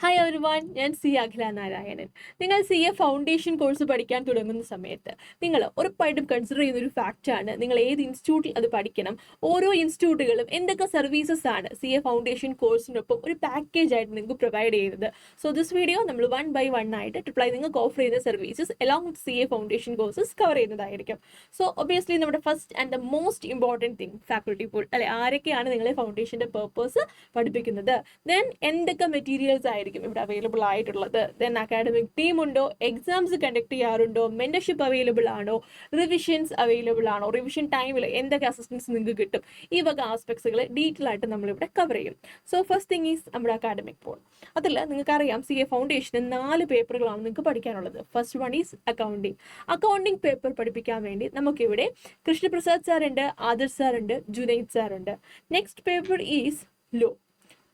Hi everyone, ഞാൻ Akhila Narayanan. നിങ്ങൾ CA foundation course പഠിക്കാൻ തുടങ്ങുന്ന സമയത്ത് നിങ്ങൾ ഉറപ്പായിട്ടും കൺസിഡർ ചെയ്യുന്ന ഒരു ഫാക്റ്റാണ് നിങ്ങൾ ഏത് ഇൻസ്റ്റിറ്റ്യൂട്ടിൽ അത് പഠിക്കണം. ഓരോ ഇൻസ്റ്റിറ്റ്യൂട്ടുകളും എന്തൊക്കെ സർവീസസ് ആണ് CA ഫൗണ്ടേഷൻ കോഴ്സിനൊപ്പം ഒരു പാക്കേജ് ആയിട്ട് നിങ്ങൾക്ക് പ്രൊവൈഡ് ചെയ്യുന്നത്. സോ ദിസ് വീഡിയോ നമ്മൾ 1 by 1 ആയിട്ട് ട്രിപ്ലൈ നിങ്ങൾക്ക് ഓഫർ ചെയ്യുന്ന services along with CA foundation courses cover ചെയ്യുന്നതായിരിക്കും. സോ ഒബിയസ്ലി നമ്മുടെ first and the most important thing faculty pool അല്ലെ, ആരൊക്കെയാണ് നിങ്ങളെ ഫൗണ്ടേഷൻ്റെ പേർപ്പസ് പഠിപ്പിക്കുന്നത്, ദെൻ എന്തൊക്കെ മെറ്റീരിയൽസ് ആയിരിക്കും ഇവിടെ അവൈലബിൾ ആയിട്ടുള്ളത്, ദെൻ അക്കാഡമിക് ടീം ഉണ്ടോ, എക്സാംസ് കണ്ടക്ട് ചെയ്യാറുണ്ടോ, മെന്റർഷിപ്പ് അവൈലബിൾ ആണോ, റിവിഷൻസ് അവൈലബിൾ ആണോ, റിവിഷൻ ടൈമിൽ എന്തൊക്കെ അസിസ്റ്റൻസ് നിങ്ങൾക്ക് കിട്ടും, ഈ വക ആസ്പെക്ട്സുകൾ ഡീറ്റെയിൽ ആയിട്ട് നമ്മളിവിടെ കവർ ചെയ്യും. സോ ഫസ്റ്റ് തിങ് ഈസ് നമ്മുടെ അക്കാഡമിക് പോൾ. അതിൽ നിങ്ങൾക്കറിയാം CA ഫൗണ്ടേഷന് 4 പേപ്പറുകളാണ് നിങ്ങൾക്ക് പഠിക്കാനുള്ളത്. First one is accounting paper പഠിപ്പിക്കാൻ വേണ്ടി നമുക്കിവിടെ കൃഷ്ണപ്രസാദ് സാർ ഉണ്ട്, ആദർശ് സാർ ഉണ്ട്, ജുനൈദ് സാർ ഉണ്ട്. നെക്സ്റ്റ് പേപ്പർ ഈസ്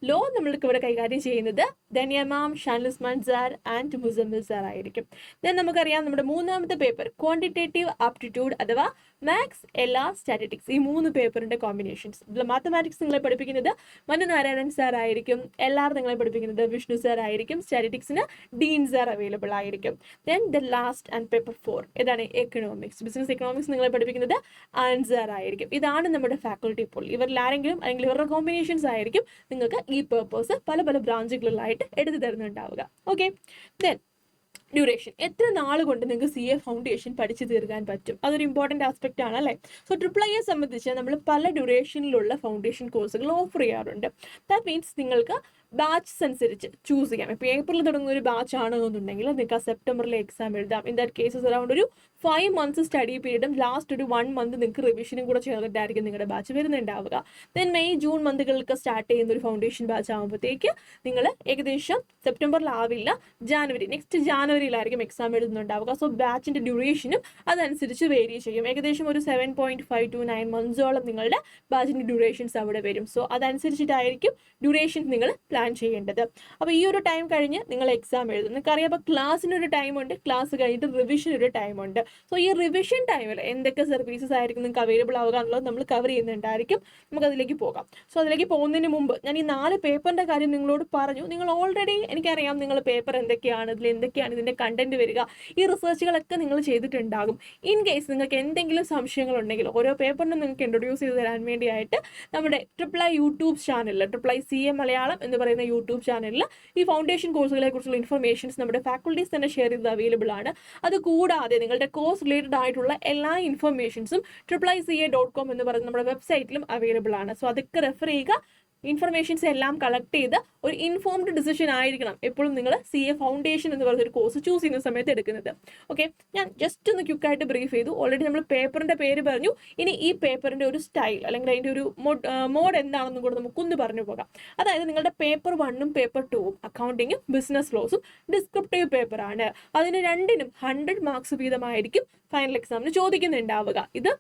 ലോ നമ്മൾക്ക് ഇവിടെ കൈകാര്യം ചെയ്യുന്നത് ധനിയ മാം, ഷാൻലുസ്മാൻ സാർ ആൻഡ് മുസമ്മിൽ സാർ ആയിരിക്കും. ദെൻ നമുക്കറിയാം നമ്മുടെ മൂന്നാമത്തെ പേപ്പർ ക്വാണ്ടിറ്റേറ്റീവ് ആപ്റ്റിറ്റ്യൂഡ് അഥവാ മാത്സ്, സ്റ്റാറ്റിസ്റ്റിക്സ്. ഈ 3 പേപ്പറിന്റെ കോമ്പിനേഷൻസ്. ഇതിൽ മാത്തമാറ്റിക്സ് നിങ്ങളെ പഠിപ്പിക്കുന്നത് നാരായണൻ സാർ ആയിരിക്കും, നിങ്ങളെ പഠിപ്പിക്കുന്നത് വിഷ്ണു സാർ ആയിരിക്കും, സ്റ്റാറ്റിസ്റ്റിക്സിന് ഡീൻ സാർ അവൈലബിൾ ആയിരിക്കും. Then the last and paper 4 ഏതാണ് എക്കണോമിക്സ്, ബിസിനസ് എക്കണോമിക്സ് നിങ്ങളെ പഠിപ്പിക്കുന്നത് ആൻസർ ആയിരിക്കും. ഇതാണ് നമ്മുടെ ഫാക്കൾട്ടി പൂൾ. ഇവരിൽ ആരെങ്കിലും അല്ലെങ്കിൽ ഇവരുടെ കോമ്പിനേഷൻസ് ആയിരിക്കും നിങ്ങൾക്ക് ഈ പേപ്പേഴ്സ് പല പല ബ്രാഞ്ചുകളിലായിട്ട് എടുത്തു തരുന്നുണ്ടാവുക. Okay, then duration. എത്ര നാൾ കൊണ്ട് നിങ്ങൾക്ക് CA ഫൗണ്ടേഷൻ പഠിച്ചു തീർക്കാൻ പറ്റും, അതൊരു ഇമ്പോർട്ടൻറ്റ് ആസ്പെക്റ്റ് ആണ് അല്ലേ. സോ ട്രിപ്ലൈയെ സംബന്ധിച്ച് നമ്മൾ പല ഡ്യൂറേഷനിലുള്ള ഫൗണ്ടേഷൻ കോഴ്സുകൾ ഓഫർ ചെയ്യാറുണ്ട്. ദാറ്റ് മീൻസ് നിങ്ങൾക്ക് ബാച്ച്സ് അനുസരിച്ച് ചൂസ് ചെയ്യാം. ഇപ്പോൾ ഏപ്രിൽ തുടങ്ങുന്ന ഒരു ബാച്ച് ആണെന്നുണ്ടെങ്കിൽ നിങ്ങൾക്ക് സെപ്റ്റംബറിൽ എക്സാം എഴുതാം. ഇൻ ദാറ്റ് കേസസ് അറൗണ്ട് ഒരു 5 months സ്റ്റഡി പീരീഡും ലാസ്റ്റ് ഒരു 1 month നിങ്ങൾക്ക് റിവിഷനും കൂടെ ചേർന്നിട്ടായിരിക്കും നിങ്ങളുടെ ബാച്ച് വരുന്നുണ്ടാവുക. ദെൻ മെയ് ജൂൺ മന്തുകൾക്ക് സ്റ്റാർട്ട് ചെയ്യുന്ന ഒരു ഫൗണ്ടേഷൻ ബാച്ച് ആകുമ്പോഴത്തേക്ക് നിങ്ങൾ ഏകദേശം സെപ്റ്റംബറിലാവില്ല, നെക്സ്റ്റ് ജാനുവരിയിലായിരിക്കും എക്സാം എഴുതുന്നുണ്ടാവുക. സോ ബാച്ചിൻ്റെ ഡ്യൂറേഷനും അതനുസരിച്ച് വേരി ചെയ്യും. ഏകദേശം ഒരു 7.5 to 9 monthsോളം നിങ്ങളുടെ ബാച്ചിൻ്റെ ഡ്യൂറേഷൻസ് അവിടെ വരും. സോ അതനുസരിച്ചിട്ടായിരിക്കും ഡ്യൂറേഷൻ നിങ്ങൾ പ്ലാൻ ചെയ്യേണ്ടത്. അപ്പോൾ ഈ ഒരു ടൈം കഴിഞ്ഞ് നിങ്ങൾ എക്സാം എഴുതും. നിങ്ങൾക്കറിയാം, അപ്പോൾ ക്ലാസ്സിനൊരു ടൈമുണ്ട്, ക്ലാസ് കഴിഞ്ഞിട്ട് റിവിഷനൊരു ടൈമുണ്ട്. സോ ഈ റിവിഷൻ ടൈമിൽ എന്തൊക്കെ സർവീസസ് ആയിരിക്കും നിങ്ങൾക്ക് അവൈലബിൾ ആവുക എന്നുള്ളത് നമ്മൾ കവർ ചെയ്യുന്നുണ്ടായിരിക്കും. നമുക്ക് അതിലേക്ക് പോകാം. സോ അതിലേക്ക് പോകുന്നതിന് മുമ്പ് ഞാൻ ഈ 4 പേപ്പറിൻ്റെ കാര്യം നിങ്ങളോട് പറഞ്ഞു. നിങ്ങൾ ഓൾറെഡി എനിക്കറിയാം നിങ്ങൾ പേപ്പർ എന്തൊക്കെയാണ്, ഇതിൽ എന്തൊക്കെയാണ് ഇതിൻ്റെ കണ്ടന്റ് വരിക, ഈ റിസർച്ചുകളൊക്കെ നിങ്ങൾ ചെയ്തിട്ടുണ്ടാകും. ഇൻ കേസ് നിങ്ങൾക്ക് എന്തെങ്കിലും സംശയങ്ങളുണ്ടെങ്കിൽ ഓരോ പേപ്പറിനും നിങ്ങൾക്ക് ഇൻട്രൊഡ്യൂസ് ചെയ്ത് തരാൻ വേണ്ടിയായിട്ട് നമ്മുടെ ട്രിപ്ലൈ യൂട്യൂബ് ചാനലിൽ ട്രിപ്ലൈ CA മലയാളം എന്ന് പറയുന്ന യൂട്യൂബ് ചാനലിൽ ഈ ഫൗണ്ടേഷൻ കോഴ്സുകളെ കുറിച്ചുള്ള ഇൻഫർമേഷൻസ് നമ്മുടെ ഫാക്കൾട്ടീസ് തന്നെ ഷെയർ ചെയ്ത് അവൈലബിൾ ആണ്. അത് കൂടാതെ നിങ്ങളുടെ കോഴ്സ് റിലേറ്റഡ് ആയിട്ടുള്ള എല്ലാ ഇൻഫർമേഷൻസും triplyca.com എന്ന് പറയുന്ന നമ്മുടെ വെബ്സൈറ്റിലും അവൈലബിൾ ആണ്. സോ അതൊക്കെ റെഫർ ചെയ്യുക. ഇൻഫർമേഷൻസ് എല്ലാം കളക്ട് ചെയ്ത് ഒരു ഇൻഫോംഡ് ഡിസിഷൻ ആയിരിക്കണം എപ്പോഴും നിങ്ങൾ CA ഫൗണ്ടേഷൻ എന്ന് പറയുന്ന ഒരു കോഴ്സ് ചൂസ് ചെയ്യുന്ന സമയത്ത് എടുക്കുന്നത്. ഓക്കെ, ഞാൻ ജസ്റ്റ് ഒന്ന് ക്വിക്കായിട്ട് ബ്രീഫ് ചെയ്തു. ഓൾറെഡി നമ്മൾ പേപ്പറിൻ്റെ പേര് പറഞ്ഞു. ഇനി ഈ പേപ്പറിൻ്റെ ഒരു സ്റ്റൈൽ അല്ലെങ്കിൽ അതിൻ്റെ ഒരു മോഡ് എന്താണെന്നും കൂടെ നമുക്കൊന്ന് പറഞ്ഞു പോകാം. അതായത് നിങ്ങളുടെ പേപ്പർ 1ഉം പേപ്പർ 2ഉം അക്കൗണ്ടിങ്ങും ബിസിനസ് ലോസും ഡിസ്ക്രിപ്റ്റീവ് പേപ്പറാണ്. അതിന് രണ്ടിനും 100 മാർക്സ് വീതമായിരിക്കും ഫൈനൽ എക്സാമിന് ചോദിക്കുന്നുണ്ടാവുക. ഇത്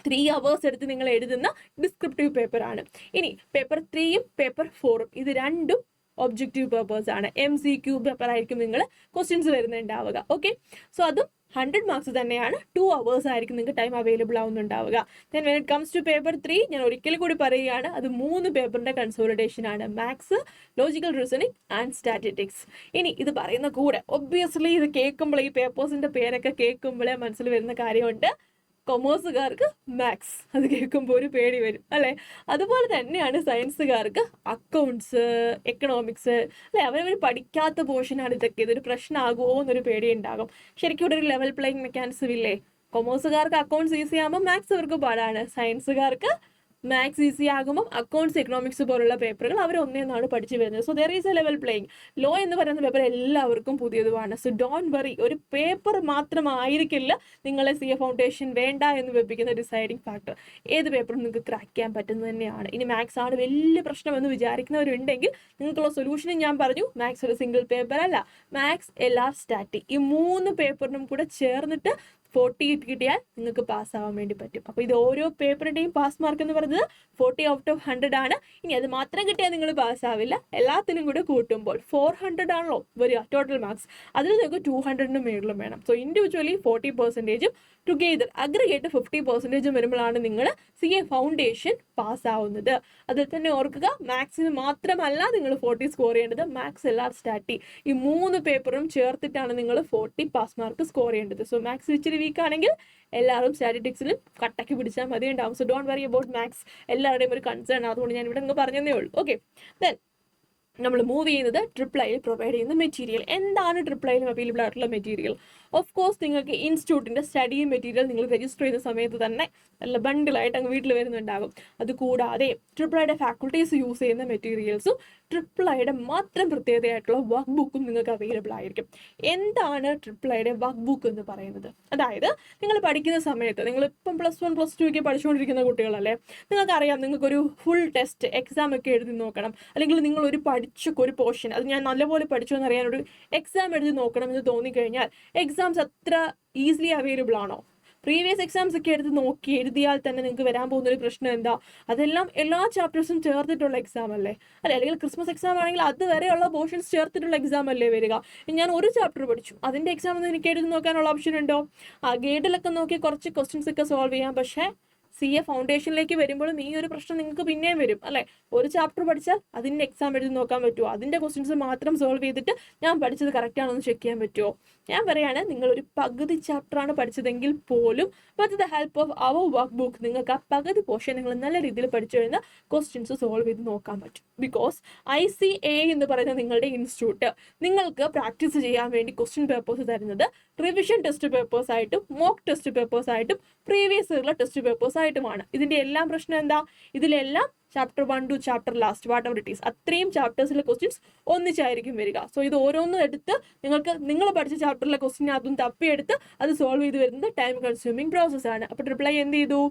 3 hours എടുത്ത് നിങ്ങൾ എഴുതുന്ന ഡിസ്ക്രിപ്റ്റീവ് പേപ്പർ ആണ്. ഇനി പേപ്പർ 3ഉം പേപ്പർ 4ഉം ഇത് രണ്ടും ഒബ്ജക്റ്റീവ് പേപ്പേഴ്സ് ആണ്. MCQ പേപ്പർ ആയിരിക്കും നിങ്ങൾ ക്വസ്റ്റ്യൻസ് വരുന്നുണ്ടാവുക. ഓക്കെ, സോ അതും 100 മാർക്സ് തന്നെയാണ്. 2 hours ആയിരിക്കും നിങ്ങൾക്ക് ടൈം അവൈലബിൾ ആവുന്നുണ്ടാവുക. Then when it comes to paper 3 ഞാൻ ഒരിക്കൽ കൂടി പറയുകയാണ്, അത് 3 പേപ്പറിൻ്റെ കൺസോളിഡേഷൻ ആണ്. Maths, logical reasoning and statistics. ഇനി ഇത് പറയുന്ന കൂടെ ഒബ്വിയസ്ലി ഇത് കേൾക്കുമ്പോൾ ഈ പേപ്പേഴ്സിൻ്റെ പേരൊക്കെ കേൾക്കുമ്പോഴേ മനസ്സിൽ വരുന്ന കാര്യമുണ്ട്, കൊമേഴ്സുകാർക്ക് മാത്സ് അത് കേൾക്കുമ്പോൾ ഒരു പേടി വരും അല്ലേ. അതുപോലെ തന്നെയാണ് സയൻസുകാർക്ക് അക്കൗണ്ട്സ്, എക്കണോമിക്സ് അല്ലെ. അവരവർ പഠിക്കാത്ത പോർഷനാണ് ഇതൊക്കെ. ഇതൊരു പ്രശ്നമാകുമോ എന്നൊരു പേടി ഉണ്ടാകും. ശരിക്കും ഇവിടെ ഒരു ലെവൽ പ്ലേയിങ് മെക്കാനിസം ഇല്ലേ? കൊമേഴ്സുകാർക്ക് അക്കൗണ്ട്സ് ഈസി ആകുമ്പോൾ മാത്സ് അവർക്ക് പാടാണ്. സയൻസുകാർക്ക് മാത്സ് ഈസി ആകുമ്പോൾ അക്കൗണ്ട്സ്, എക്കണോമിക്സ് പോലുള്ള പേപ്പറുകൾ അവർ ഒന്നേന്നാണ് പഠിച്ചു വരുന്നത്. So there is a level playing. Law എന്ന് പറയുന്ന പേപ്പർ എല്ലാവർക്കും പുതിയതുമാണ്. സോ ഡോണ്ട് വറി, ഒരു പേപ്പർ മാത്രമായിരിക്കില്ല നിങ്ങളെ CA ഫൗണ്ടേഷൻ വേണ്ട എന്ന് വെപ്പിക്കുന്ന ഡിസൈഡിങ് ഫാക്ടർ. ഏത് പേപ്പറും നിങ്ങൾക്ക് ക്രാക്ക് ചെയ്യാൻ പറ്റുന്നത് തന്നെയാണ്. ഇനി മാത്സ് ആണ് വലിയ പ്രശ്നമെന്ന് വിചാരിക്കുന്നവരുണ്ടെങ്കിൽ നിങ്ങൾക്കുള്ള സൊല്യൂഷനും ഞാൻ പറഞ്ഞു. മാത്സ് ഒരു സിംഗിൾ പേപ്പർ അല്ല, മാത്സ്, സ്റ്റാറ്റി ഈ 3 പേപ്പറിനും കൂടെ ചേർന്നിട്ട് 40 കിട്ടിയാൽ നിങ്ങൾക്ക് പാസ്സാവാൻ വേണ്ടി പറ്റും. അപ്പോൾ ഇത് ഓരോ പേപ്പറിൻ്റെയും പാസ് മാർക്ക് എന്ന് പറയുന്നത് 40 ഔട്ട് ഓഫ് 100 ആണ്. ഇനി അത് മാത്രം കിട്ടിയാൽ നിങ്ങൾ പാസ്സാവില്ല, എല്ലാത്തിനും കൂടെ കൂട്ടുമ്പോൾ 400 ആണല്ലോ വരിക ടോട്ടൽ മാർക്സ്, അതിൽ നിങ്ങൾക്ക് 200 മേളിലും വേണം. സോ ഇൻഡിവിജ്വലി 40%, ടുഗെദർ അഗ്രിഗേറ്റ് 50% വരുമ്പോഴാണ് നിങ്ങൾ CA ഫൗണ്ടേഷൻ പാസ്സാവുന്നത്. അതിൽ തന്നെ ഓർക്കുക, മാത്സിന് മാത്രമല്ല നിങ്ങൾ 40 സ്കോർ ചെയ്യേണ്ടത്, മാത്സ് LR സ്റ്റാറ്റി ഈ 3 പേപ്പറും ചേർത്തിട്ടാണ് നിങ്ങൾ 40 പാസ് മാർക്ക് സ്കോർ ചെയ്യേണ്ടത്. സോ മാത്സ് ഇച്ചിരി വീക്ക് ആണെങ്കിൽ എല്ലാവരും സ്റ്റാറ്റിസ്റ്റിക്സിലും കട്ടക്കി പിടിച്ചാൽ മതി ഉണ്ടാവും. So don't worry about maths, എല്ലാവരുടെയും ഒരു കൺസേൺ, അതുകൊണ്ട് ഞാൻ ഇവിടെ നിങ്ങൾ പറഞ്ഞതേ ഉള്ളൂ. ഓക്കെ, ദെൻ നമ്മൾ മൂവ് ചെയ്യുന്നത് ട്രിപ്പിൾ പ്രൊവൈഡ് ചെയ്യുന്ന മെറ്റീരിയൽ. എന്താണ് ട്രിപ്പിൾ അവൈലബിൾ ആയിട്ടുള്ള മെറ്റീരിയൽ? ഓഫ് കോഴ്സ് നിങ്ങൾക്ക് ഇൻസ്റ്റിറ്റ്യൂട്ടിൻ്റെ സ്റ്റഡി മെറ്റീരിയൽ നിങ്ങൾ രജിസ്റ്റർ ചെയ്യുന്ന സമയത്ത് തന്നെ നല്ല ബണ്ടിലായിട്ട് അങ്ങ് വീട്ടിൽ വരുന്നുണ്ടാകും. അതുകൂടാതെ ട്രിപ്പിൾ ഫാക്കൾട്ടീസ് യൂസ് ചെയ്യുന്ന മെറ്റീരിയൽസും ട്രിപ്പിൾ മാത്രം പ്രത്യേകതയായിട്ടുള്ള വർക്ക് ബുക്കും നിങ്ങൾക്ക് അവൈലബിൾ ആയിരിക്കും. എന്താണ് ട്രിപ്പിൾ വർക്ക് ബുക്ക് എന്ന് പറയുന്നത്? അതായത് നിങ്ങൾ പഠിക്കുന്ന സമയത്ത്, നിങ്ങളിപ്പം +1 +2 ഒക്കെ പഠിച്ചുകൊണ്ടിരിക്കുന്ന കുട്ടികളല്ലേ, നിങ്ങൾക്കറിയാം നിങ്ങൾക്കൊരു ഫുൾ ടെസ്റ്റ് എക്സാം ഒക്കെ എഴുതി നോക്കണം, അല്ലെങ്കിൽ നിങ്ങൾ ഒരു ഒരു പോർഷൻ അത് ഞാൻ നല്ലപോലെ പഠിച്ചു എന്നറിയാൻ ഒരു എക്സാം എഴുതി നോക്കണം എന്ന് തോന്നിക്കഴിഞ്ഞാൽ എക്സാംസ് അത്ര ഈസിലി അവൈലബിൾ ആണോ? പ്രീവിയസ് എക്സാംസ് ഒക്കെ എടുത്ത് നോക്കി എഴുതിയാൽ തന്നെ നിങ്ങൾക്ക് വരാൻ പോകുന്നൊരു പ്രശ്നം എന്താ? അതെല്ലാം എല്ലാ ചാപ്റ്റേഴ്സും ചേർത്തിട്ടുള്ള എക്സാം അല്ലേ? അല്ലെങ്കിൽ ക്രിസ്മസ് എക്സാം ആണെങ്കിൽ അതുവരെയുള്ള പോർഷൻസ് ചേർത്തിട്ടുള്ള എക്സാം അല്ലേ വരിക? ഞാൻ ഒരു ചാപ്റ്റർ പഠിച്ചു, അതിൻ്റെ എക്സാം ഒന്നും എനിക്ക് എഴുതി നോക്കാനുള്ള ഓപ്ഷൻ ഉണ്ടോ? ഗൈഡിലൊക്കെ നോക്കി കുറച്ച് ക്വസ്റ്റ്യൻസ് ഒക്കെ സോൾവ് ചെയ്യാം. പക്ഷേ CA ഫൗണ്ടേഷനിലേക്ക് വരുമ്പോഴും ഈ ഒരു പ്രശ്നം നിങ്ങൾക്ക് പിന്നെയും വരും അല്ലേ? ഒരു ചാപ്റ്റർ പഠിച്ചാൽ അതിൻ്റെ എക്സാം എഴുതി നോക്കാൻ പറ്റുമോ? അതിൻ്റെ ക്വസ്റ്റ്യൻസ് മാത്രം സോൾവ് ചെയ്തിട്ട് ഞാൻ പഠിച്ചത് കറക്റ്റ് ആണോ എന്ന് ചെക്ക് ചെയ്യാൻ പറ്റുമോ? ഞാൻ പറയാണ്, നിങ്ങളൊരു പകുതി ചാപ്റ്ററാണ് പഠിച്ചതെങ്കിൽ പോലും with the help of our work book നിങ്ങൾക്ക് ആ പകുതി പോർഷൻ നിങ്ങൾ നല്ല രീതിയിൽ പഠിച്ചു കഴിഞ്ഞാൽ ക്വസ്റ്റ്യൻസ് സോൾവ് ചെയ്ത് നോക്കാൻ പറ്റും. ബിക്കോസ് ACCA എന്ന് പറയുന്ന നിങ്ങളുടെ ഇൻസ്റ്റിറ്റ്യൂട്ട് നിങ്ങൾക്ക് പ്രാക്ടീസ് ചെയ്യാൻ വേണ്ടി ക്വസ്റ്റ്യൻ പേപ്പേഴ്സ് തരുന്നത് റിവിഷൻ ടെസ്റ്റ് പേപ്പേഴ്സ് ആയിട്ടും മോക്ക് ടെസ്റ്റ് പേപ്പേഴ്സ് ആയിട്ടും പ്രീവിയസ് ഇയറിലെ ടെസ്റ്റ് പേപ്പേഴ്സ് ആയിട്ടുമാണ്. ഇതിൻ്റെ എല്ലാം പ്രശ്നം എന്താ? ഇതിലെല്ലാം chapter 1 to chapter last what ever it is അത്രയും ചാപ്റ്റേഴ്സിലെ ക്വസ്റ്റ്യൻസ് ഒന്നിച്ചായിരിക്കും വരിക. സോ ഇത് ഓരോന്നും എടുത്ത് നിങ്ങൾ പഠിച്ച ചാപ്റ്ററിലെ ക്വസ്റ്റ്യൻ അതും തപ്പിയെടുത്ത് അത് സോൾവ് ചെയ്ത് വരുന്നത് ടൈം കൺസ്യൂമിങ് പ്രോസസ്സാണ്. അപ്പോൾ ട്രിപ്പിൾ എന്ത് ചെയ്തു?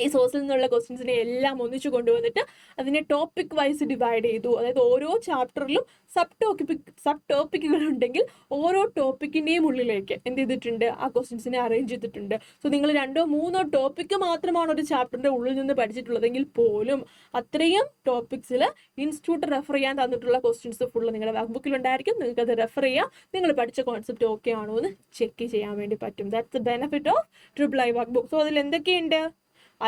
ഈ സോഴ്സിൽ നിന്നുള്ള ക്വസ്റ്റ്യൻസിനെ എല്ലാം ഒന്നിച്ചു കൊണ്ടുവന്നിട്ട് അതിനെ ടോപ്പിക് വൈസ് ഡിവൈഡ് ചെയ്തു. അതായത് ഓരോ ചാപ്റ്ററിലും സബ് ടോപ്പിക്കുകൾ ഉണ്ടെങ്കിൽ ഓരോ ടോപ്പിക്കിൻ്റെയും ഉള്ളിലേക്ക് എന്ത് ചെയ്തിട്ടുണ്ട്? ആ ക്വസ്റ്റ്യൻസിനെ അറേഞ്ച് ചെയ്തിട്ടുണ്ട്. സോ നിങ്ങൾ 2 or 3 ടോപ്പിക്ക് മാത്രമാണ് ഒരു ചാപ്റ്ററിൻ്റെ ഉള്ളിൽ നിന്ന് പഠിച്ചിട്ടുള്ളതെങ്കിൽ പോലും അത്രയും ടോപ്പിക്സിൽ ഇൻസ്റ്റിറ്റ്യൂട്ട് റെഫർ ചെയ്യാൻ തന്നിട്ടുള്ള ക്വസ്റ്റ്യൻസ് ഫുള്ള് നിങ്ങളുടെ വർക്ക് ബുക്കിലുണ്ടായിരിക്കും. നിങ്ങൾക്ക് അത് റെഫർ ചെയ്യാം, നിങ്ങൾ പഠിച്ച കോൺസെപ്റ്റ് ഓക്കെ ആണോ എന്ന് ചെക്ക് ചെയ്യാൻ വേണ്ടി പറ്റും. That's the benefit of triple work book. So അതിൽ എന്തൊക്കെയുണ്ട്?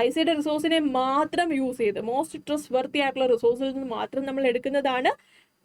ICയുടെ റിസോഴ്സിനെ മാത്രം യൂസ് ചെയ്ത് മോസ്റ്റ് ട്രസ്റ്റ് വർത്തി ആയിട്ടുള്ള റിസോഴ്സിൽ നിന്ന് മാത്രം നമ്മൾ എടുക്കുന്നതാണ്.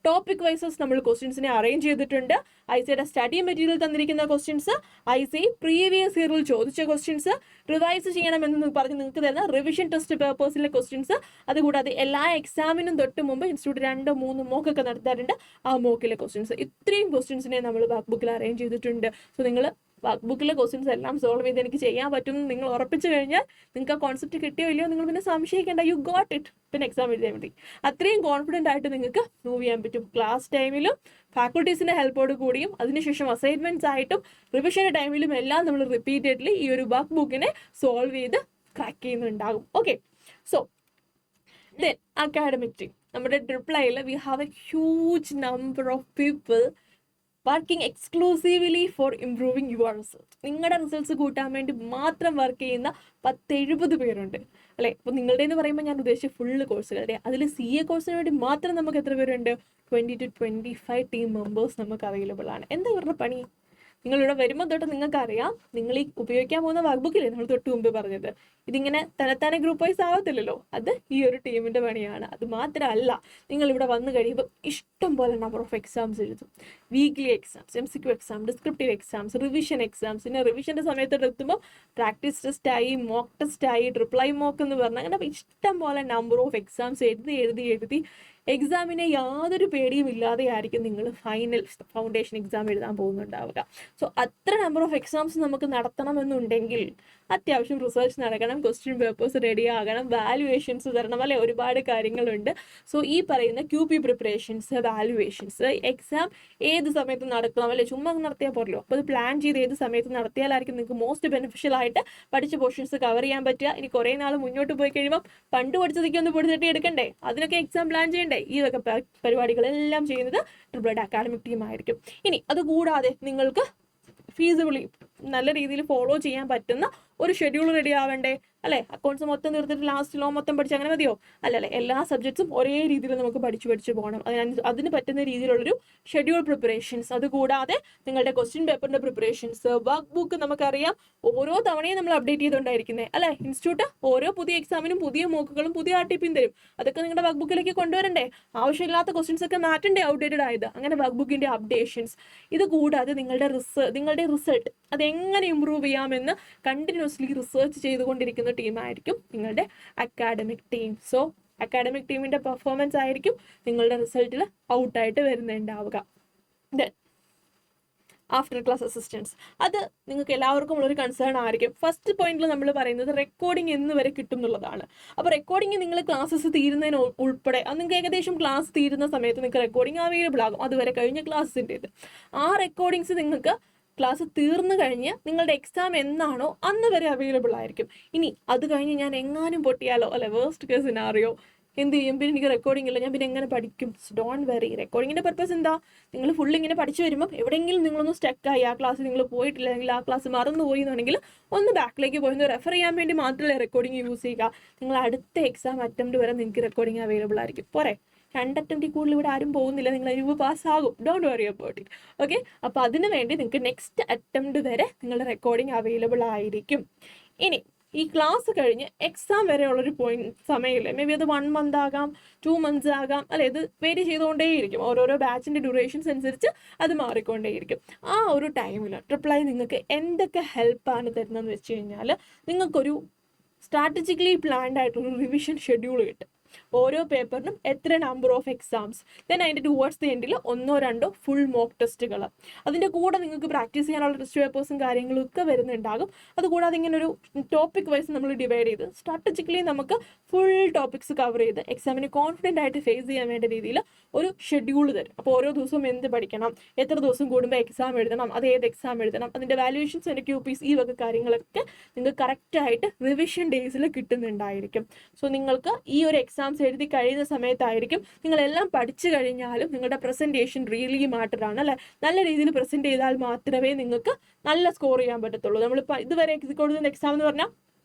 ടോപ്പിക് വൈസസ് നമ്മൾ ക്വസ്റ്റ്യൻസിനെ അറേഞ്ച് ചെയ്തിട്ടുണ്ട്. ICയുടെ സ്റ്റഡി മെറ്റീരിയൽ തന്നിരിക്കുന്ന ക്വസ്റ്റ്യൻസ്, IC പ്രീവിയസ് ഇയറിൽ ചോദിച്ച ക്വസ്റ്റ്യൻസ്, റിവൈസ് ചെയ്യണമെന്ന് പറഞ്ഞ് നിങ്ങൾക്ക് തരുന്ന റിവിഷൻ ടെസ്റ്റ് പേപ്പേഴ്സിലെ ക്വസ്റ്റ്യൻസ്, അതുകൂടാതെ എല്ലാ എക്സാമിനും തൊട്ട് മുമ്പ് ഇൻസ്റ്റിറ്റ്യൂട്ട് 2 or 3 മോക്കൊക്കെ നടത്താറുണ്ട്, ആ മോക്കിലെ ക്വസ്റ്റ്യൻസ്, ഇത്രയും ക്വസ്റ്റ്യൻസിനെ നമ്മൾ വർക്ക് ബുക്കിൽ അറേഞ്ച് ചെയ്തിട്ടുണ്ട്. സോ നിങ്ങൾ വർക്ക് ബുക്കിലെ ക്വസ്റ്റ്യൻസ് എല്ലാം സോൾവ് ചെയ്ത് എനിക്ക് ചെയ്യാൻ പറ്റും നിങ്ങൾ ഉറപ്പിച്ചു കഴിഞ്ഞാൽ നിങ്ങൾക്ക് ആ കോൺസെപ്റ്റ് കിട്ടിയോ ഇല്ലയോ നിങ്ങൾ പിന്നെ സംശയിക്കേണ്ട, യു ഗോട്ട് ഇറ്റ്, പിന്നെ എക്സാം എഴുതിയാൽ മതി. അത്രയും കോൺഫിഡൻ്റ് ആയിട്ട് നിങ്ങൾക്ക് മൂവ് ചെയ്യാൻ പറ്റും. ക്ലാസ് ടൈമിലും ഫാക്കൾട്ടീസിൻ്റെ ഹെൽപ്പോട് കൂടിയും അതിനുശേഷം അസൈൻമെൻറ്റ്സ് ആയിട്ടും റിവിഷൻ്റെ ടൈമിലും എല്ലാം നമ്മൾ റിപ്പീറ്റഡ്ലി ഈ ഒരു വർക്ക് ബുക്കിനെ സോൾവ് ചെയ്ത് ക്രാക്ക് ചെയ്യുന്നുണ്ടാകും. Okay, so then academic team നമ്മുടെ triple we have a huge number of people working exclusively for improving your result. നിങ്ങളുടെ റിസൾട്ട്സ് കൂട്ടാൻ വേണ്ടി മാത്രം വർക്ക് ചെയ്യുന്ന 10-70 പേരുണ്ട് അല്ലേ? അപ്പോൾ നിങ്ങളുടെ എന്ന് പറയുമ്പോൾ ഞാൻ ഉദ്ദേശിച്ച ഫുള്ള് കോഴ്സുകളുടെ അതിൽ CA കോഴ്സിന് വേണ്ടി മാത്രം നമുക്ക് എത്ര പേരുണ്ട്? 20 to 25 ടീം മെമ്പേഴ്സ് നമുക്ക് അവൈലബിൾ ആണ്. എന്താ ഇവരുടെ പണി? നിങ്ങളിവിടെ വരുമ്പോൾ തൊട്ട് നിങ്ങൾക്കറിയാം, നിങ്ങൾ ഈ ഉപയോഗിക്കാൻ പോകുന്ന വർക്ക് ബുക്കില്ലേ നമ്മൾ തൊട്ട് മുമ്പ് പറഞ്ഞത്, ഇതിങ്ങനെ തനത്താനെ ഗ്രൂപ്പ് വൈസ് ആവത്തില്ലല്ലോ, അത് ഈ ഒരു ടീമിൻ്റെ പണിയാണ്. അത് മാത്രമല്ല, നിങ്ങളിവിടെ വന്നു കഴിയുമ്പോൾ ഇഷ്ടം പോലെ നമ്പർ ഓഫ് എക്സാംസ് എഴുതും. Weekly exams, MCQ exam, descriptive exams, revision exams. പിന്നെ റിവിഷൻ്റെ സമയത്തോട്ട് എത്തുമ്പോൾ പ്രാക്ടീസ് ടെസ്റ്റായി, മോക്ക് ടെസ്റ്റായി, ട്രിപ്പിൾ മോക്ക് എന്ന് പറഞ്ഞാൽ അങ്ങനെ ഇഷ്ടം പോലെ നമ്പർ ഓഫ് എക്സാംസ് എഴുതി എക്സാമിനെ യാതൊരു പേടിയും ഇല്ലാതെ ആയിരിക്കും നിങ്ങൾ ഫൈനൽ ഫൗണ്ടേഷൻ എക്സാം എഴുതാൻ പോകുന്നുണ്ടാവുക. സോ അത്ര നമ്പർ ഓഫ് എക്സാംസ് നമുക്ക് നടത്തണമെന്നുണ്ടെങ്കിൽ അത്യാവശ്യം റിസർച്ച് നടക്കണം, ക്വസ്റ്റ്യൻ പേപ്പേഴ്സ് റെഡി ആകണം, വാല്യുവേഷൻസ് തരണം അല്ലെ, ഒരുപാട് കാര്യങ്ങളുണ്ട്. സോ ഈ പറയുന്ന QP പ്രിപ്പറേഷൻസ്, വാല്യുവേഷൻസ്, എക്സാം ഏത് സമയത്ത് നടക്കണം അല്ലെ, ചുമ്മാ നടത്തിയാൽ പോരല്ലോ. അപ്പോൾ അത് പ്ലാൻ ചെയ്ത് ഏത് സമയത്ത് നടത്തിയാലായിരിക്കും നിങ്ങൾക്ക് മോസ്റ്റ് ബെനിഫിഷ്യൽ ആയിട്ട് പഠിച്ച പോർഷൻസ് കവർ ചെയ്യാൻ പറ്റുക. ഇനി കുറേ നാൾ മുന്നോട്ട് പോയി കഴിയുമ്പോൾ പണ്ട് പഠിച്ചതൊക്കെ ഒന്ന് പൊടിച്ചിട്ട് എടുക്കണ്ടേ, അതിനൊക്കെ എക്സാം പ്ലാൻ ചെയ്യണ്ടേ? ഈ വക പരിപാടികളെല്ലാം ചെയ്യുന്നത് ട്രിപ്പിൾ അക്കാഡമിക് ടീം ആയിരിക്കും. ഇനി അതുകൂടാതെ നിങ്ങൾക്ക് ഫീസിബിളി നല്ല രീതിയിൽ ഫോളോ ചെയ്യാൻ പറ്റുന്ന ഒരു ഷെഡ്യൂൾ റെഡി ആവണ്ടേ അല്ലേ? അക്കൗണ്ട്സ് മൊത്തം തീർത്തിട്ട് ലാസ്റ്റ് ലോ മൊത്തം പഠിച്ച് അങ്ങനെ മതിയോ? അല്ലല്ലേ, എല്ലാ സബ്ജക്ട്സും ഒരേ രീതിയിൽ നമുക്ക് പഠിച്ചു പോകണം. അതിന് പറ്റുന്ന രീതിയിലുള്ളൊരു ഷെഡ്യൂൾ പ്രിപ്പറേഷൻസ്. അതുകൂടാതെ നിങ്ങളുടെ ക്വസ്റ്റ്യൻ പേപ്പറിന്റെ പ്രിപ്പറേഷൻസ്, വർക്ക് ബുക്ക് നമുക്കറിയാം ഓരോ തവണയും നമ്മൾ അപ്ഡേറ്റ് ചെയ്തുകൊണ്ടായിരിക്കുന്നത് അല്ലേ? ഇൻസ്റ്റിറ്റ്യൂട്ട് ഓരോ പുതിയ എക്സാമിനും പുതിയ മോക്കുകളും പുതിയ RTPയും തരും. അതൊക്കെ നിങ്ങളുടെ വർക്ക് ബുക്കിലേക്ക് കൊണ്ടുവരണ്ടേ? ആവശ്യമില്ലാത്ത ക്വസ്റ്റ്യൻസ് ഒക്കെ മാറ്റണ്ടേ ഔട്ട്ഡേറ്റഡ് ആയത്? അങ്ങനെ വർക്ക് ബുക്കിന്റെ അപ്ഡേഷൻസ്. ഇത് കൂടാതെ നിങ്ങളുടെ റിസൾട്ട് അതെങ്ങനെ ഇമ്പ്രൂവ് ചെയ്യാമെന്ന് കണ്ടിന്യൂസ്ലി റിസർച്ച് ചെയ്തുകൊണ്ടിരിക്കുന്ന ടീമായിരിക്കും നിങ്ങളുടെ അക്കാഡമിക് ടീം. സോ അക്കാഡമിക് ടീമിന്റെ പെർഫോമൻസ് ആയിരിക്കും നിങ്ങളുടെ റിസൾട്ടിൽ ഔട്ടായിട്ട് വരുന്നുണ്ടാവുക. ദെൻ ആഫ്റ്റർ ക്ലാസ് അസിസ്റ്റൻസ്, അത് നിങ്ങൾക്ക് എല്ലാവർക്കും ഉള്ളൊരു കൺസേൺ ആയിരിക്കും. ഫസ്റ്റ് പോയിന്റിൽ നമ്മൾ പറയുന്നത് റെക്കോർഡിംഗ് എന്ന് വരെ കിട്ടും എന്നുള്ളതാണ്. അപ്പോൾ റെക്കോർഡിംഗ് നിങ്ങൾ ക്ലാസ്സസ് തീരുന്നതിന് ഉൾപ്പെടെ നിങ്ങൾക്ക് ഏകദേശം ക്ലാസ് തീരുന്ന സമയത്ത് നിങ്ങൾക്ക് റെക്കോർഡിംഗ് അവൈലബിൾ ആകും, അതുവരെ കഴിഞ്ഞ ക്ലാസ്സിൻ്റെത്. ആ റെക്കോർഡിങ്സ് നിങ്ങൾക്ക് ക്ലാസ് തീർന്നു കഴിഞ്ഞ് നിങ്ങളുടെ എക്സാം എന്നാണോ അന്ന് വരെ അവൈലബിൾ ആയിരിക്കും. ഇനി അത് കഴിഞ്ഞ് ഞാൻ എങ്ങാനും പൊട്ടിയാലോ അല്ലെ, വേസ്റ്റ് കേസ് സിനാറിയോ, എന്ത് ചെയ്യും? പിന്നെ എനിക്ക് റെക്കോർഡിംഗ് ഇല്ല, ഞാൻ പിന്നെ എങ്ങനെ പഠിക്കും? Don't worry. റെക്കോർഡിങ്ങിന്റെ പർപ്പസ് എന്താ? നിങ്ങൾ ഫുൾ ഇങ്ങനെ പഠിച്ചു വരുമ്പോൾ എവിടെയെങ്കിലും നിങ്ങളൊന്ന് സ്റ്റക്കായി, ആ ക്ലാസ് നിങ്ങൾ പോയിട്ടില്ല, അല്ലെങ്കിൽ ആ ക്ലാസ് മറന്നുപോയി എന്നുണ്ടെങ്കിൽ ഒന്ന് ബാക്കിലേക്ക് പോയി ഒന്ന് റെഫർ ചെയ്യാൻ വേണ്ടി മാത്രമല്ലേ റെക്കോർഡിംഗ് യൂസ് ചെയ്യുക. നിങ്ങൾ അടുത്ത എക്സാം അറ്റംപ്റ്റ് വരെ നിങ്ങൾക്ക് റെക്കോർഡിംഗ് അവൈലബിൾ ആയിരിക്കും. പോരെ? 2 അറ്റംപ്റ്റ് കൂടുതൽ ഇവിടെ ആരും പോകുന്നില്ല, നിങ്ങൾ അതിന് പാസ്സാകും. Don't worry about it. Okay, അപ്പോൾ അതിന് വേണ്ടി നിങ്ങൾക്ക് നെക്സ്റ്റ് അറ്റംപ്റ്റ് വരെ നിങ്ങളുടെ റെക്കോർഡിംഗ് അവൈലബിൾ ആയിരിക്കും. ഇനി ഈ ക്ലാസ് കഴിഞ്ഞ് എക്സാം വരെ ഉള്ളൊരു സമയമില്ലേ, മേ ബി അത് 1 മന്ത് ആകാം, 2 മന്ത്സ് ആകാം അല്ലെ, ഇത് വേരി ചെയ്തുകൊണ്ടേയിരിക്കും. ഓരോരോ ബാച്ചിന്റെ ഡ്യൂറേഷൻസ് അനുസരിച്ച് അത് മാറിക്കൊണ്ടേയിരിക്കും. ആ ഒരു ടൈമിൽ ട്രിപ്പിൾ നിങ്ങൾക്ക് എന്തൊക്കെ ഹെൽപ്പാണ് തരുന്നതെന്ന് വെച്ച് കഴിഞ്ഞാൽ, നിങ്ങൾക്കൊരു സ്ട്രാറ്റജിക്കലി പ്ലാൻഡ് ആയിട്ടുള്ള റിവിഷൻ ഷെഡ്യൂൾ കിട്ടും. ഓരോ പേപ്പറിനും എത്ര നമ്പർ ഓഫ് എക്സാംസ്, ദെൻ അതിൻ്റെ ടുവേർഡ്സ് ദി എൻഡിൽ 1-2 ഫുൾ മോക്ക് ടെസ്റ്റുകൾ, അതിൻ്റെ കൂടെ നിങ്ങൾക്ക് പ്രാക്ടീസ് ചെയ്യാനുള്ള ടെസ്റ്റ് പേപ്പേഴ്സും കാര്യങ്ങളും ഒക്കെ വരുന്നുണ്ടാകും. അതുകൂടാതെ ഇങ്ങനെ ഒരു ടോപ്പിക് വൈസ് നമ്മൾ ഡിവൈഡ് ചെയ്ത് സ്ട്രാറ്റജിക്കലി നമുക്ക് ഫുൾ ടോപ്പിക്സ് കവർ ചെയ്ത് എക്സാമിന് കോൺഫിഡൻ്റ് ആയിട്ട് ഫേസ് ചെയ്യാൻ വേണ്ട രീതിയിൽ ഒരു ഷെഡ്യൂൾ തരും. അപ്പോൾ ഓരോ ദിവസവും എന്ത് പഠിക്കണം, എത്ര ദിവസം കൂടുമ്പോൾ എക്സാം എഴുതണം, അത് ഏത് എക്സാം എഴുതണം, അതിൻ്റെ വാല്യുവേഷൻസ്, അതിൻ്റെ QPs, ഈ വക കാര്യങ്ങളൊക്കെ നിങ്ങൾക്ക് കറക്റ്റായിട്ട് റിവിഷൻ ഡേയ്സിൽ കിട്ടുന്നുണ്ടായിരിക്കും. സോ നിങ്ങൾക്ക് ഈ ഒരു എക്സാംസ് എഴുതി കഴിയുന്ന സമയത്തായിരിക്കും നിങ്ങളെല്ലാം പഠിച്ചു കഴിഞ്ഞാലും നിങ്ങളുടെ പ്രസൻറ്റേഷൻ റിയലി മാറ്ററാണ് അല്ലേ? നല്ല രീതിയിൽ പ്രസൻറ്റ് ചെയ്താൽ മാത്രമേ നിങ്ങൾക്ക് നല്ല സ്കോർ ചെയ്യാൻ പറ്റത്തുള്ളൂ. നമ്മളിപ്പോൾ ഇതുവരെ കൊടുക്കുന്ന എക്സാം എന്ന് പറഞ്ഞാൽ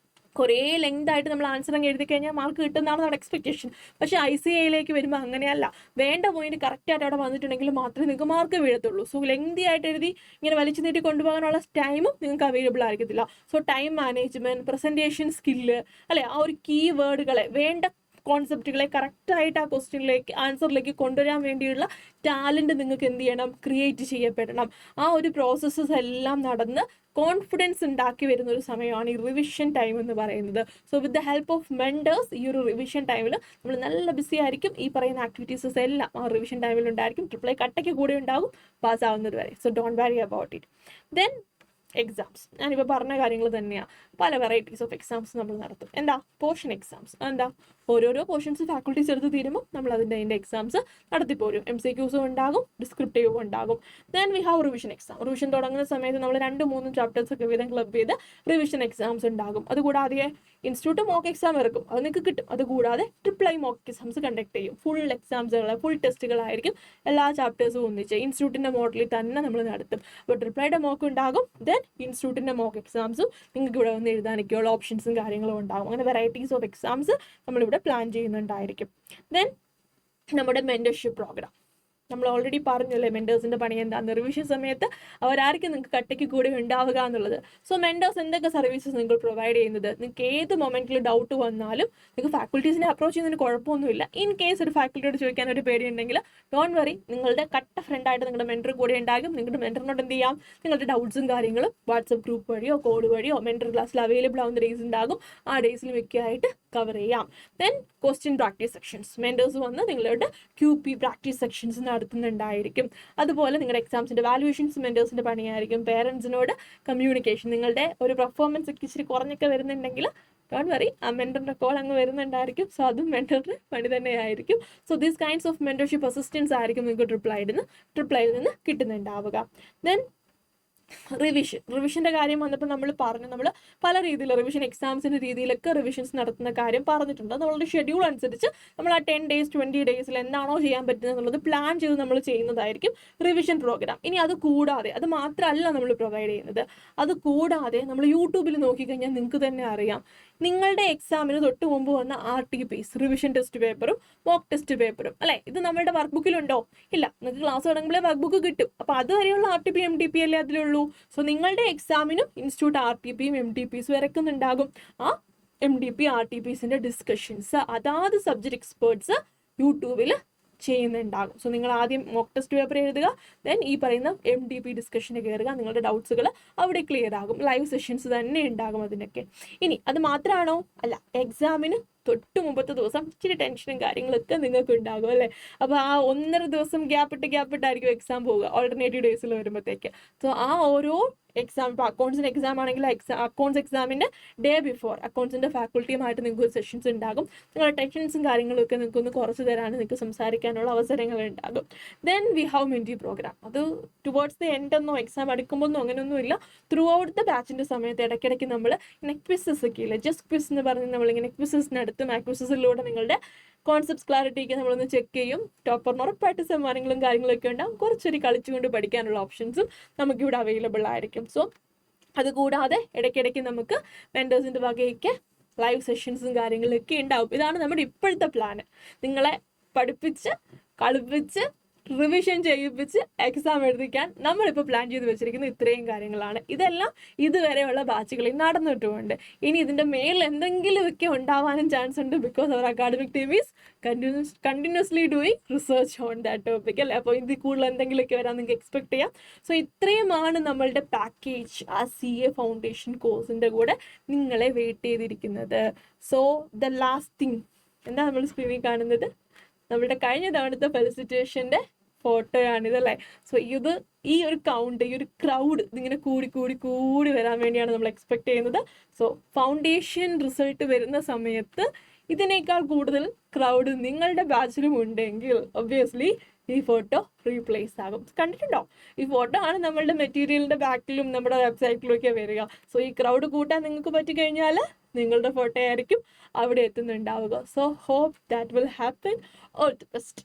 കുറേ ലെങ്ത് ആയിട്ട് നമ്മൾ ആൻസർ അങ്ങ് എഴുതി കഴിഞ്ഞാൽ മാർക്ക് കിട്ടുന്നതാണ് നമ്മുടെ എക്സ്പെക്ടേഷൻ. പക്ഷേ ICAയിലേക്ക് വരുമ്പോൾ അങ്ങനെയല്ല. വേണ്ട പോയിന്റ് കറക്റ്റായിട്ട് അവിടെ വന്നിട്ടുണ്ടെങ്കിൽ മാത്രമേ നിങ്ങൾക്ക് മാർക്ക് വീഴത്തുള്ളൂ. സോ ലെങ്തി ആയിട്ട് എഴുതി ഇങ്ങനെ വലിച്ചു നീട്ടി കൊണ്ടുപോകാനുള്ള ടൈമും നിങ്ങൾക്ക് അവൈലബിൾ ആയിരിക്കത്തില്ല. So time management, presentation skill അല്ലെ, ആ ഒരു കീ വേർഡുകളെ, വേണ്ട കോൺസെപ്റ്റുകളെ കറക്റ്റായിട്ട് ആ ക്വസ്റ്റ്യനിലേക്ക്, ആൻസറിലേക്ക് കൊണ്ടുവരാൻ വേണ്ടിയുള്ള ടാലൻറ്റ് നിങ്ങൾക്ക് എന്ത് ചെയ്യണം? ക്രിയേറ്റ് ചെയ്യപ്പെടണം. ആ ഒരു പ്രോസസ്സസ് എല്ലാം നടന്ന് കോൺഫിഡൻസ് ഉണ്ടാക്കി വരുന്ന ഒരു സമയമാണ് ഈ റിവിഷൻ ടൈം എന്ന് പറയുന്നത്. So with the help of mentors ഈ ഒരു റിവിഷൻ ടൈമിൽ നമ്മൾ നല്ല ബിസി ആയിരിക്കും. ഈ പറയുന്ന ആക്ടിവിറ്റീസസ് എല്ലാം ആ റിവിഷൻ ടൈമിൽ ഉണ്ടായിരിക്കും. ട്രിപ്പിൾ കട്ടയ്ക്ക് കൂടെ ഉണ്ടാകും പാസ്സാവുന്നത് വരെ. So don't worry about it. Then exams, ഞാനിപ്പോൾ പറഞ്ഞ കാര്യങ്ങൾ തന്നെയാണ്. പല വെറൈറ്റീസ് ഓഫ് എക്സാംസ് നമ്മൾ നടത്തും. എന്താ? Portion exams. എന്താ? ഓരോരോ പോർഷൻസ് ഫാക്കൾട്ടീസ് എടുത്ത് തീരുമ്പോൾ നമ്മൾ അതിൻ്റെ എക്സാംസ് നടത്തിപ്പോരും. MCQസും ഉണ്ടാകും, ഡിസ്ക്രിപ്റ്റീവും ഉണ്ടാകും. Then we have revision exam. Revision തുടങ്ങുന്ന സമയത്ത് നമ്മൾ 2-3 ചാപ്റ്റേഴ്സ് ഒക്കെ വീതം ക്ലബ് ചെയ്ത് റിവിഷൻ എക്സാംസ് ഉണ്ടാകും. അതുകൂടാതെ ഇൻസ്റ്റിറ്റ്യൂട്ട് മോക്ക് എക്സാം ഇറക്കും, അത് നിങ്ങൾക്ക് കിട്ടും. അതുകൂടാതെ ട്രിപ്പിൾ മോക്ക് എക്സാംസ് കണ്ടക്ട് ചെയ്യും. ഫുൾ എക്സാംസുകൾ, ഫുൾ ടെസ്റ്റുകളായിരിക്കും എല്ലാ ചാപ്റ്റേഴ്സും ഒന്നിച്ച് ഇൻസ്റ്റിറ്റ്യൂട്ടിൻ്റെ മോഡലിൽ തന്നെ നമ്മൾ നടത്തും. അപ്പോൾ ട്രിപ്പിൾ മോക്ക് ഉണ്ടാകും, ദെൻ ഇൻസ്റ്റിറ്റ്യൂട്ടിൻ്റെ മോക്ക് എക്സാംസും നിങ്ങൾക്ക് ഇവിടെ വന്ന് എഴുതാനൊക്കെയുള്ള ഓപ്ഷൻസും കാര്യങ്ങളും ഉണ്ടാകും. അങ്ങനെ വെറൈറ്റീസ് ഓഫ് എക്സാംസ് നമ്മളിവിടെ പ്ലാൻ ചെയ്യുന്നുണ്ടായിരിക്കും. ദെൻ നമ്മുടെ മെന്റർഷിപ്പ് പ്രോഗ്രാം നമ്മൾ ഓൾറെഡി പറഞ്ഞല്ലേ, മെൻറ്റേഴ്സിൻ്റെ പണി എന്താണെന്ന്. റിവിഷൻ സമയത്ത് അവരായിരിക്കും നിങ്ങൾക്ക് കട്ടയ്ക്ക് കൂടെ ഉണ്ടാവുക എന്നുള്ളത്. സോ മെൻറ്റേഴ്സ് എന്തൊക്കെ സർവീസസ് നിങ്ങൾ പ്രൊവൈഡ് ചെയ്യുന്നത്? നിങ്ങൾക്ക് ഏത് മൊമെൻറ്റിൽ ഡൗട്ട് വന്നാലും നിങ്ങൾക്ക് ഫാക്കൽറ്റീസിനെ അപ്രോച്ച് ചെയ്യുന്നതിന് കുഴപ്പമൊന്നുമില്ല. ഇൻ കേസ് ഒരു ഫാക്കൽറ്റിയോട് ചോദിക്കാൻ ഒരു പേടിയുണ്ടെങ്കിൽ ഡോണ്ട് വറി, നിങ്ങളുടെ കട്ട ഫ്രണ്ടായിട്ട് നിങ്ങളുടെ മെൻറ്റർ കൂടെ ഉണ്ടാകും. നിങ്ങളുടെ മെൻറ്ററിനോട് എന്ത് ചെയ്യാം? നിങ്ങളുടെ ഡൗട്ട്സും കാര്യങ്ങളും വാട്സപ്പ് ഗ്രൂപ്പ് വഴിയോ കോൾ വഴിയോ മെൻറ്റർ ക്ലാസ്സിൽ അവൈലബിൾ ആവുന്ന ഡേയ്സ് ഉണ്ടാകും. ആ ഡേയ്സിൽ മിക്കയായിട്ട് കവർ ചെയ്യാം. Then question practice sections, mentors വന്ന് നിങ്ങളുടെ QP പ്രാക്ടീസ് സെക്ഷൻസ് നടത്തുന്നുണ്ടായിരിക്കും. അതുപോലെ നിങ്ങളുടെ എക്സാംസിൻ്റെ വാല്യുവേഷൻസ് മെൻറ്റേഴ്സിൻ്റെ പണിയായിരിക്കും. പേരൻസിനോട് കമ്മ്യൂണിക്കേഷൻ, നിങ്ങളുടെ ഒരു പെർഫോമൻസ് ഒക്കെ ഇച്ചിരി കുറഞ്ഞൊക്കെ വരുന്നുണ്ടെങ്കിൽ ഡോണ്ട് വറി, ആ മെൻറ്ററിൻ്റെ കോൾ അങ്ങ് വരുന്നുണ്ടായിരിക്കും. സോ അതും മെൻറ്ററിൻ്റെ പണി തന്നെയായിരിക്കും. So these kinds of mentorship assistance ആയിരിക്കും നിങ്ങൾക്ക് ട്രിപ്പിൾ ഐയിൽ നിന്ന് കിട്ടുന്നുണ്ടാവുക. ദെൻ റിവിഷൻ്റെ കാര്യം വന്നപ്പോൾ നമ്മൾ പറഞ്ഞു, നമ്മൾ പല രീതിയിൽ റിവിഷൻ എക്സാംസിൻ്റെ രീതിയിലൊക്കെ റിവിഷൻസ് നടത്തുന്ന കാര്യം പറഞ്ഞിട്ടുണ്ട്. നമ്മളുടെ ഷെഡ്യൂൾ അനുസരിച്ച് നമ്മൾ ആ 10 days 20 days എന്താണോ ചെയ്യാൻ പറ്റുന്നത് എന്നുള്ളത് പ്ലാൻ ചെയ്ത് നമ്മൾ ചെയ്യുന്നതായിരിക്കും റിവിഷൻ പ്രോഗ്രാം. ഇനി അത് കൂടാതെ, അത് മാത്രമല്ല നമ്മൾ പ്രൊവൈഡ് ചെയ്യുന്നത്, അത് കൂടാതെ നമ്മൾ യൂട്യൂബിൽ നോക്കിക്കഴിഞ്ഞാൽ നിങ്ങൾക്ക് തന്നെ അറിയാം, നിങ്ങളുടെ എക്സാമിന് തൊട്ട് മുമ്പ് വന്ന RTPs, റിവിഷൻ ടെസ്റ്റ് പേപ്പറും മോക്ക് ടെസ്റ്റ് പേപ്പറും അല്ലേ, ഇത് നമ്മളുടെ വർക്ക് ബുക്കിലുണ്ടോ? ഇല്ല, നിങ്ങൾക്ക് ക്ലാസ് തുടങ്ങുമ്പോഴേ വർക്ക് ബുക്ക് കിട്ടും. അപ്പോൾ അതുവരെയുള്ള RTP MTP അല്ലേ അതിലുള്ളൂ. സോ നിങ്ങളുടെ എക്സാമിനും ഇൻസ്റ്റിറ്റ്യൂട്ട് RTPയും MTPസും ഇറക്കുന്നുണ്ടാകും. ആ MTP RTPസിൻ്റെ ഡിസ്കഷൻസ് അതാത് സബ്ജക്ട് എക്സ്പേർട്സ് യൂട്യൂബിൽ ചെയ്യുന്നുണ്ടാകും. സോ നിങ്ങൾ ആദ്യം മോക്ക് ടെസ്റ്റ് പേപ്പർ എഴുതുക, ദെൻ ഈ പറയുന്ന MTP ഡിസ്കഷന് കയറുക, നിങ്ങളുടെ ഡൗട്ട്സുകൾ അവിടെ ക്ലിയർ ആകും. ലൈവ് സെഷൻസ് തന്നെ ഉണ്ടാകും അതിനൊക്കെ. ഇനി അത് മാത്രമാണോ? അല്ല, എക്സാമിന് തൊട്ട് മുമ്പത്തെ ദിവസം ഇച്ചിരി ടെൻഷനും കാര്യങ്ങളൊക്കെ നിങ്ങൾക്ക് ഉണ്ടാകും അല്ലേ. അപ്പോൾ ആ 1.5 ദിവസം ഗ്യാപ്പിട്ടായിരിക്കും എക്സാം പോവുക ഓൾട്ടർനേറ്റീവ് ഡേയ്സിൽ വരുമ്പോഴത്തേക്ക്. സോ ആ ഓരോ എക്സാം, ഇപ്പോൾ അക്കൗണ്ട്സിൻ്റെ എക്സാം ആണെങ്കിൽ അക്കൗണ്ട്സ് എക്സാമിൻ്റെ ഡേ ബിഫോർ അക്കൗണ്ട്സിൻ്റെ ഫാക്കൾട്ടിയുമായിട്ട് നിങ്ങൾക്ക് സെഷൻസ് ഉണ്ടാകും. നിങ്ങളുടെ ടെൻഷൻസും കാര്യങ്ങളൊക്കെ നിങ്ങൾക്ക് ഒന്ന് കുറച്ച് തരാനും നിങ്ങൾക്ക് സംസാരിക്കാനുള്ള അവസരങ്ങൾ ഉണ്ടാകും. Then we have mentee programme. അത് ടുവേർഡ്സ് ദി എൻഡ് ഒന്നോ എക്സാം അടുക്കുമ്പോഴൊന്നും അങ്ങനെയൊന്നും ഇല്ല. ത്രൂ ഔട്ട് ദ ബാച്ചിൻ്റെ സമയത്ത് ഇടയ്ക്കിടയ്ക്ക് നമ്മൾ ഇങ്ങനെ ക്വിസസ് ഒക്കെ ഇല്ല, ജസ്റ്റ് ക്വിസ് എന്ന് പറഞ്ഞ് നമ്മളിങ്ങനെ ക്വിസസിനടുത്ത് ക്വിസസിലൂടെ നിങ്ങളുടെ കോൺസെപ്റ്റ്സ് ക്ലാരിറ്റിക്ക് നമ്മളൊന്ന് ചെക്ക് ചെയ്യും. ടോപ്പറിന് ഉറപ്പായിട്ട് സമ്മാനങ്ങളും കാര്യങ്ങളൊക്കെ ഉണ്ടാകും. കുറച്ചൊരു കളിച്ചുകൊണ്ട് പഠിക്കാനുള്ള ഓപ്ഷൻസും നമുക്കിവിടെ അവൈലബിൾ ആയിരിക്കും. സോ അതുകൂടാതെ ഇടയ്ക്കിടയ്ക്ക് നമുക്ക് മെൻറ്റേഴ്സിൻ്റെ വകയൊക്കെ ലൈവ് സെഷൻസും കാര്യങ്ങളൊക്കെ ഉണ്ടാവും. ഇതാണ് നമ്മുടെ ഇപ്പോഴത്തെ പ്ലാന്. നിങ്ങളെ പഠിപ്പിച്ച് കളിപ്പിച്ച് റിവിഷൻ ചെയ്യിപ്പിച്ച് എക്സാം എഴുതിക്കാൻ നമ്മളിപ്പോൾ പ്ലാൻ ചെയ്ത് വെച്ചിരിക്കുന്ന ഇത്രയും കാര്യങ്ങളാണ്. ഇതെല്ലാം ഇതുവരെയുള്ള ബാച്ചുകളിൽ നടന്നിട്ടുമുണ്ട്. ഇനി ഇതിൻ്റെ മേൽ എന്തെങ്കിലുമൊക്കെ ഉണ്ടാവാനും ചാൻസ് ഉണ്ട്, because our academic team is continuously doing research on that topic അല്ലേ. അപ്പോൾ ഇതിൽ കൂടുതൽ എന്തെങ്കിലുമൊക്കെ വരാൻ നിങ്ങൾക്ക് എക്സ്പെക്ട് ചെയ്യാം. സോ ഇത്രയുമാണ് നമ്മളുടെ പാക്കേജ് ആ CA ഫൗണ്ടേഷൻ കോഴ്സിൻ്റെ കൂടെ നിങ്ങളെ വെയിറ്റ് ചെയ്തിരിക്കുന്നത്. സോ ദ ലാസ്റ്റ് തിങ് എന്താ നമ്മൾ സ്ക്രീനിൽ കാണുന്നത്? നമ്മുടെ കഴിഞ്ഞ തവണത്തെ ഫെലിസിറ്റേഷൻ്റെ ഫോട്ടോയാണിതല്ലേ. സോ ഈ ഒരു കൗണ്ട്, ഈ ഒരു ക്രൗഡ് ഇതിങ്ങനെ കൂടി വരാൻ വേണ്ടിയാണ് നമ്മൾ എക്സ്പെക്ട് ചെയ്യുന്നത്. സോ ഫൗണ്ടേഷൻ റിസൾട്ട് വരുന്ന സമയത്ത് ഇതിനേക്കാൾ കൂടുതൽ ക്രൗഡ് നിങ്ങളുടെ ബാച്ചിലും ഉണ്ടെങ്കിൽ ഒബ്വിയസ്ലി ഈ ഫോട്ടോ റീപ്ലേസ് ആകും. കണ്ടിട്ടുണ്ടോ? ഈ ഫോട്ടോ ആണ് നമ്മളുടെ മെറ്റീരിയലിൻ്റെ ബാക്കിലും നമ്മുടെ വെബ്സൈറ്റിലും ഒക്കെ വരിക. സോ ഈ ക്രൗഡ് കൂട്ടാൻ നിങ്ങൾക്ക് പറ്റിക്കഴിഞ്ഞാൽ നിങ്ങളുടെ ഫോട്ടോ ആയിരിക്കും അവിടെ എത്തുന്നുണ്ടാവുക. So hope that will happen. All the best.